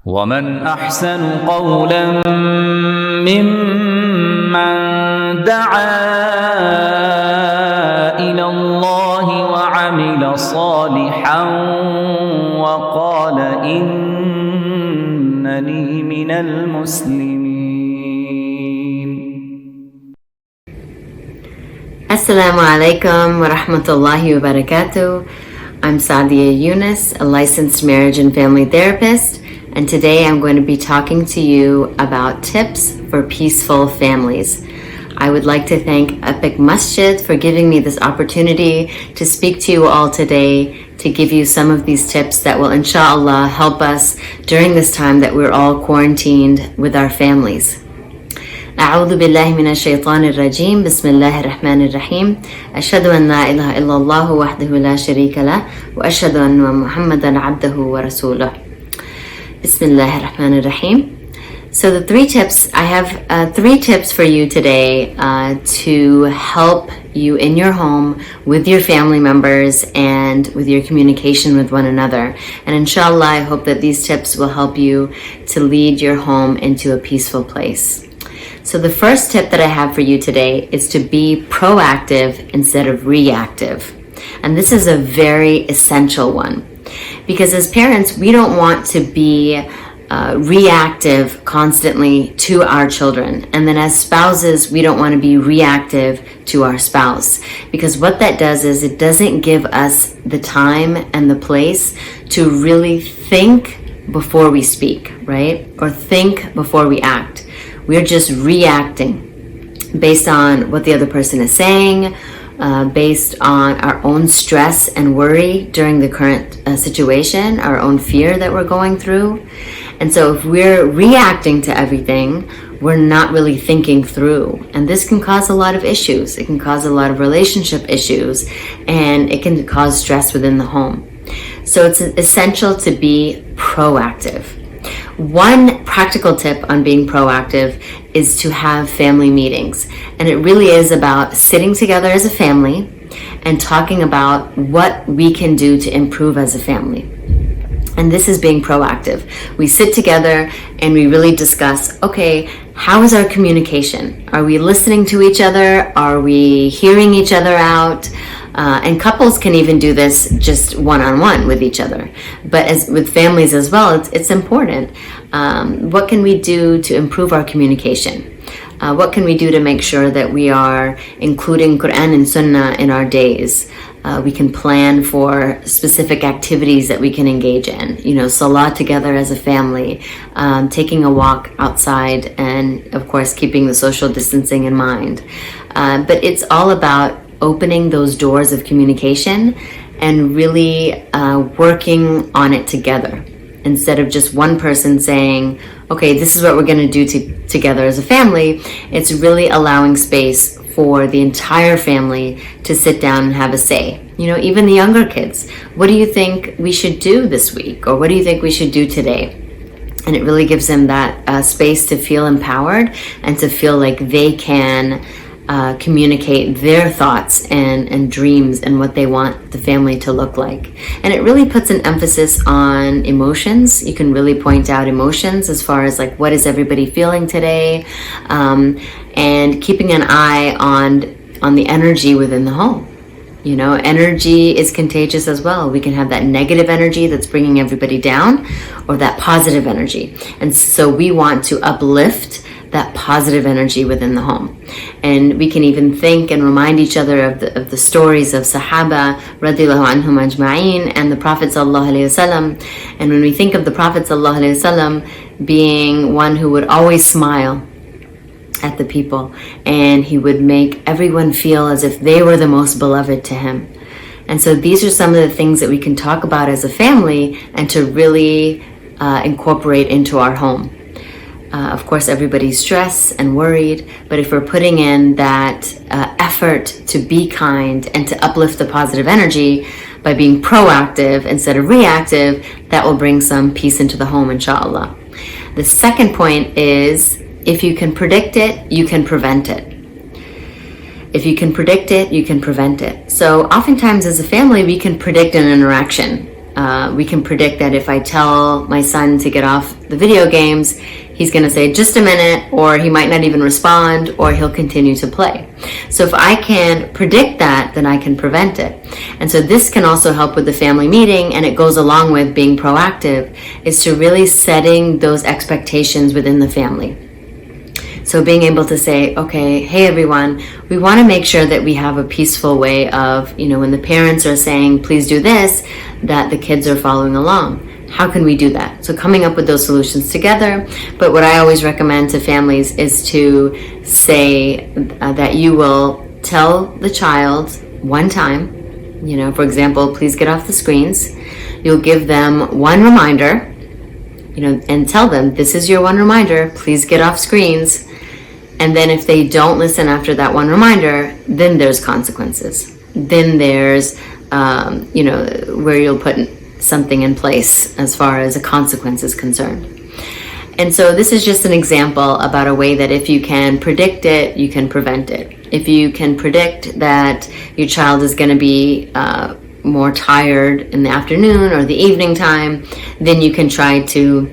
ومن أحسن قولا ممن دعا إلى الله وعمل صالحا وقال إنني من المسلمين. Assalamu alaikum wa rahmatullahi wa barakatuh. I'm Saadia Yunus, a licensed marriage and family therapist, and today I'm going to be talking to you about tips for peaceful families. I would like to thank Epic Masjid for giving me this opportunity to speak to you all today, to give you some of these tips that will inshallah help us during this time that we're all quarantined with our families. أعوذ بالله من الشيطان الرجيم بسم الله الرحمن الرحيم أشهد أن لا إله إلا الله وحده لا شريك له وأشهد أن محمدا عبده ورسوله بسم الله الرحمن الرحيم. So the three tips, I have three tips for you today to help you in your home with your family members and with your communication with one another. And inshallah, I hope that these tips will help you to lead your home into a peaceful place. So the first tip that I have for you today is to be proactive instead of reactive. And this is a very essential one because as parents, we don't want to be reactive constantly to our children. And then as spouses, we don't want to be reactive to our spouse because what that does is it doesn't give us the time and the place to really think before we speak, right? Or think before we act. We're just reacting based on what the other person is saying, based on our own stress and worry during the current situation, our own fear that we're going through. And so if we're reacting to everything, we're not really thinking through. And this can cause a lot of issues. It can cause a lot of relationship issues, and it can cause stress within the home. So it's essential to be proactive. One practical tip on being proactive is to have family meetings. And it really is about sitting together as a family and talking about what we can do to improve as a family. And this is being proactive. We sit together and we really discuss, okay, how is our communication? Are we listening to each other? Are we hearing each other out? And couples can even do this just one-on-one with each other. But as with families as well, it's important. What can we do to improve our communication? What can we do to make sure that we are including Quran and Sunnah in our days? We can plan for specific activities that we can engage in. You know, salah together as a family, taking a walk outside, and of course keeping the social distancing in mind. But it's all about opening those doors of communication and really working on it together instead of just one person saying, okay, this is what we're going to do together as a family. It's really allowing space for the entire family to sit down and have a say. You know, even the younger kids, what do you think we should do this week? Or what do you think we should do today? And it really gives them that space to feel empowered and to feel like they can communicate their thoughts and dreams and what they want the family to look like. And it really puts an emphasis on emotions. You can really point out emotions as far as like what is everybody feeling today, and keeping an eye on the energy within the home. You know, energy is contagious as well. We can have that negative energy that's bringing everybody down, or that positive energy. And so we want to uplift that positive energy within the home. And we can even think and remind each other of the stories of Sahaba radiyallahu anhum ajma'in and the Prophet sallallahu alaihi wasallam. And when we think of the Prophet sallallahu alaihi wasallam being one who would always smile at the people, and he would make everyone feel as if they were the most beloved to him. And so these are some of the things that we can talk about as a family and to really incorporate into our home. Of course, everybody's stressed and worried, but if we're putting in that effort to be kind and to uplift the positive energy by being proactive instead of reactive, that will bring some peace into the home, inshallah. The second point is, if you can predict it, you can prevent it. If you can predict it, you can prevent it. So oftentimes as a family, we can predict an interaction. we can predict that if I tell my son to get off the video games, he's going to say just a minute, or he might not even respond, or he'll continue to play. So if I can predict that, then I can prevent it. And so this can also help with the family meeting, and it goes along with being proactive, is to really setting those expectations within the family. So being able to say, okay, hey everyone, we want to make sure that we have a peaceful way of, when the parents are saying, please do this, that the kids are following along. How can we do that? So coming up with those solutions together. But what I always recommend to families is to say that you will tell the child one time, for example, please get off the screens. You'll give them one reminder, and tell them, this is your one reminder, please get off screens. And then if they don't listen after that one reminder, then there's consequences. Then there's, where you'll put something in place as far as a consequence is concerned. And so this is just an example about a way that if you can predict it, you can prevent it. If you can predict that your child is going to be more tired in the afternoon or the evening time, then you can try to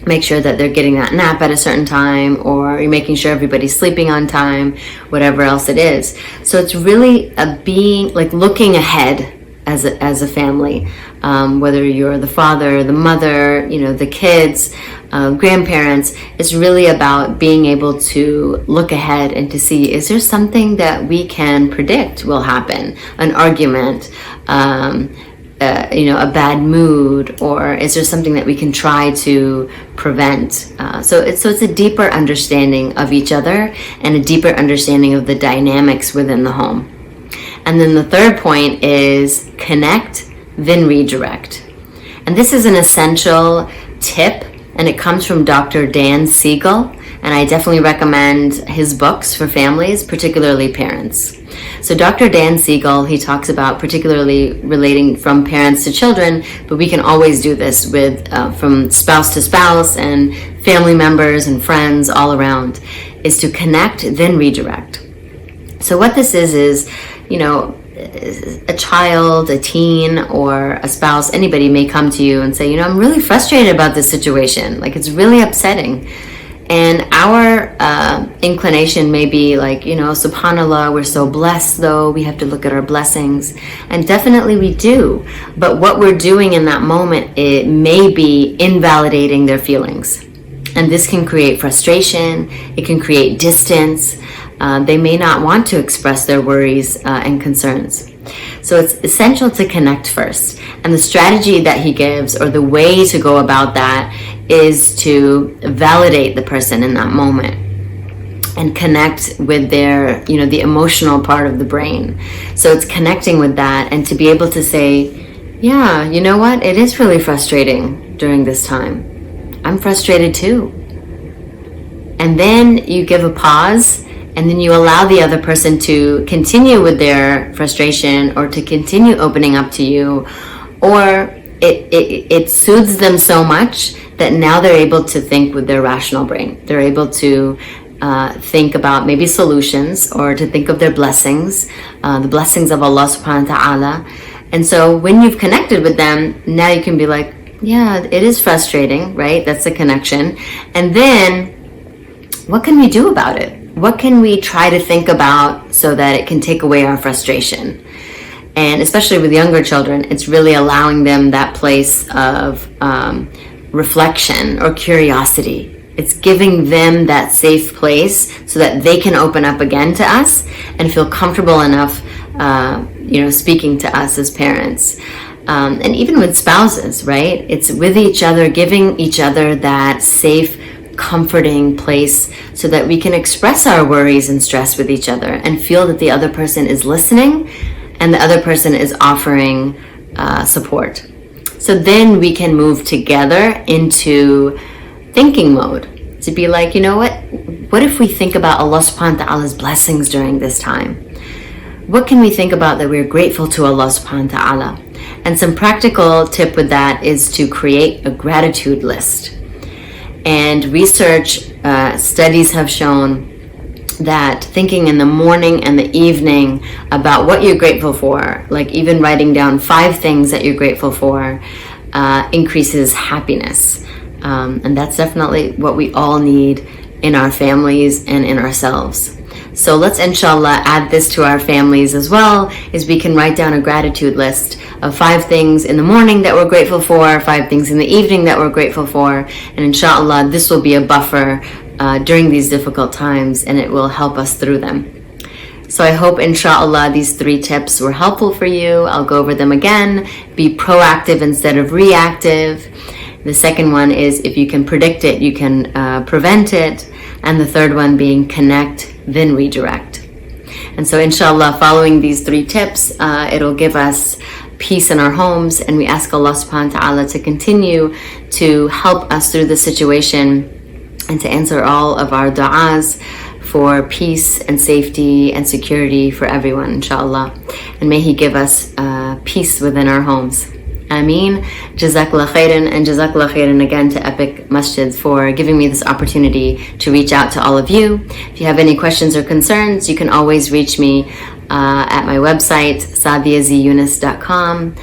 make sure that they're getting that nap at a certain time, or you're making sure everybody's sleeping on time, whatever else it is. So it's really looking ahead as a family, whether you're the father, the mother, the kids, grandparents. It's really about being able to look ahead and to see, is there something that we can predict will happen? An argument, a bad mood, or is there something that we can try to prevent? So it's a deeper understanding of each other and a deeper understanding of the dynamics within the home. And then the third point is connect, then redirect. And this is an essential tip, and it comes from Dr. Dan Siegel, and I definitely recommend his books for families, particularly parents. So Dr. Dan Siegel, he talks about particularly relating from parents to children, but we can always do this with from spouse to spouse and family members and friends all around, is to connect, then redirect. So what this is, a child, a teen, or a spouse, anybody may come to you and say, I'm really frustrated about this situation. Like, it's really upsetting. And our inclination may be like, subhanAllah, we're so blessed though. We have to look at our blessings. And definitely we do. But what we're doing in that moment, it may be invalidating their feelings. And this can create frustration. It can create distance. They may not want to express their worries and concerns. So it's essential to connect first. And the strategy that he gives, or the way to go about that, is to validate the person in that moment and connect with their, the emotional part of the brain. So it's connecting with that, and to be able to say, yeah, you know what? It is really frustrating during this time. I'm frustrated too. And then you give a pause, and then you allow the other person to continue with their frustration, or to continue opening up to you, or it soothes them so much that now they're able to think with their rational brain. They're able to think about maybe solutions, or to think of their blessings, the blessings of Allah subhanahu wa ta'ala. And so when you've connected with them, now you can be like, yeah, it is frustrating, right? That's the connection. And then what can we do about it? What can we try to think about so that it can take away our frustration? And especially with younger children, it's really allowing them that place of reflection or curiosity. It's giving them that safe place so that they can open up again to us and feel comfortable enough, speaking to us as parents. And even with spouses, right? It's with each other, giving each other that safe, comforting place so that we can express our worries and stress with each other and feel that the other person is listening and the other person is offering support. So then we can move together into thinking mode, to be like, what if we think about Allah subhanahu wa ta'ala's blessings during this time? What can we think about that we're grateful to Allah subhanahu wa ta'ala? And some practical tip with that is to create a gratitude list. And research studies have shown that thinking in the morning and the evening about what you're grateful for, like even writing down 5 things that you're grateful for, increases happiness. And that's definitely what we all need in our families and in ourselves. So let's inshallah add this to our families as well, is we can write down a gratitude list of 5 things in the morning that we're grateful for, 5 things in the evening that we're grateful for, and inshallah this will be a buffer during these difficult times, and it will help us through them. So I hope inshallah these 3 tips were helpful for you. I'll go over them again. Be proactive instead of reactive. The second one is, if you can predict it, you can prevent it. And the third one being connect, then redirect. And so inshallah, following these 3 tips, it'll give us peace in our homes, and we ask Allah subhanahu wa ta'ala to continue to help us through the situation and to answer all of our du'as for peace and safety and security for everyone, inshallah. And may He give us peace within our homes. Ameen. Jazakallah khairan, and Jazakallah khairan again to Epic Masjid for giving me this opportunity to reach out to all of you. If you have any questions or concerns, you can always reach me at my website, saadiaziyunus.com,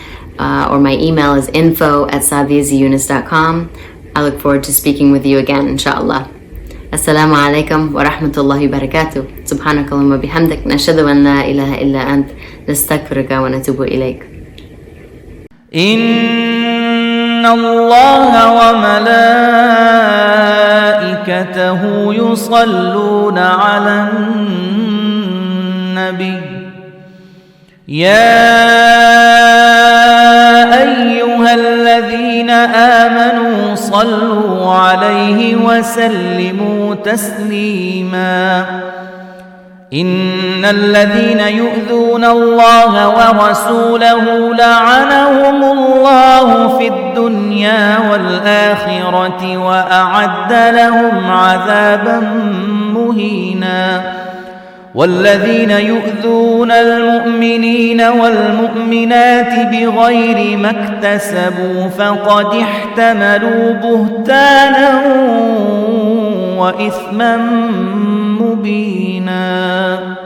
or my email is info@saadiaziyunus.com. I look forward to speaking with you again, inshallah. Assalamu alaikum wa rahmatullahi wa barakatuh. Subhanakallahumma bihamdik. Nashhadu an la ilaha illa ant. Nastaghfiruka wa natubu ilayk. إن الله وملائكته يصلون على النبي يا أيها الذين آمنوا صلوا عليه وسلموا تسليما إن الذين يؤذون الله ورسوله لعنهم الله في الدنيا والآخرة وأعد لهم عذابا مهينا والذين يؤذون المؤمنين والمؤمنات بغير ما اكتسبوا فقد احتملوا بهتانا وإثما مبينا